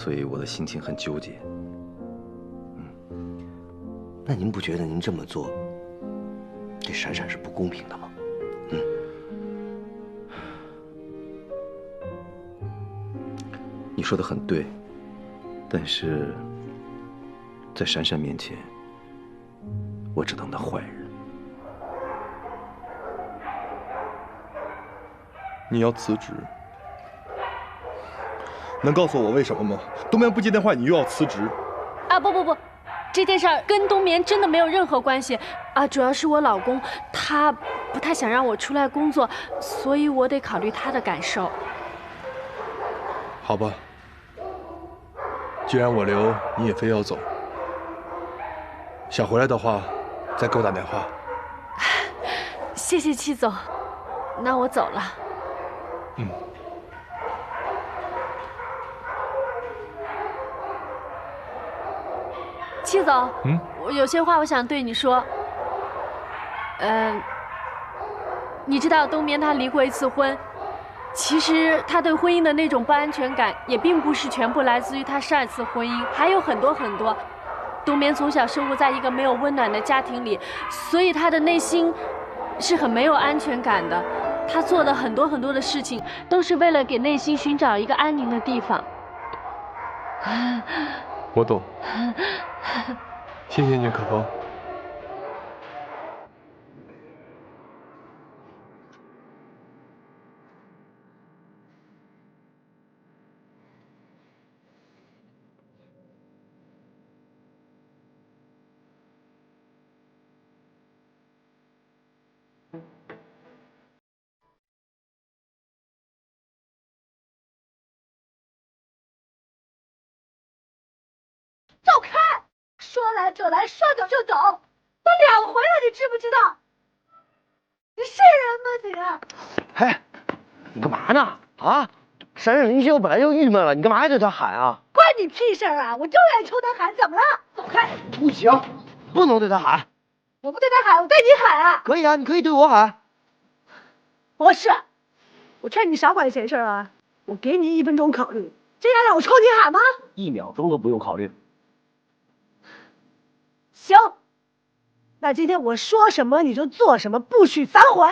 所以我的心情很纠结。那您不觉得您这么做对闪闪是不公平的吗？你说的很对，但是在闪闪面前，我只当他坏人。你要辞职？能告诉我为什么吗？冬眠不接电话，你又要辞职？啊，不，这件事儿跟冬眠真的没有任何关系啊！主要是我老公他不太想让我出来工作，所以我得考虑他的感受。好吧，既然我留，你也非要走，想回来的话，再给我打电话。谢谢戚总，那我走了。戚总，我有些话我想对你说。你知道冬眠他离过一次婚，其实他对婚姻的那种不安全感，也并不是全部来自于他上一次婚姻，还有很多很多。冬眠从小生活在一个没有温暖的家庭里，所以他的内心是很没有安全感的。他做的很多很多的事情，都是为了给内心寻找一个安宁的地方。我懂，谢谢你，可风。走开！说来就来，说走就走，都2回了，你知不知道？你是人吗你？嘿，你干嘛呢？啊，闪闪离奇，我本来就郁闷了，你干嘛还对他喊啊？关你屁事啊！我就愿意冲他喊，怎么了？走开！不行，不能对他喊。我不对他喊，我对你喊啊！可以啊，你可以对我喊。不是，我劝你少管闲事啊！我给你1分钟考虑，这样让我冲你喊吗1秒钟都不用考虑。行，那今天我说什么你就做什么，不许反悔。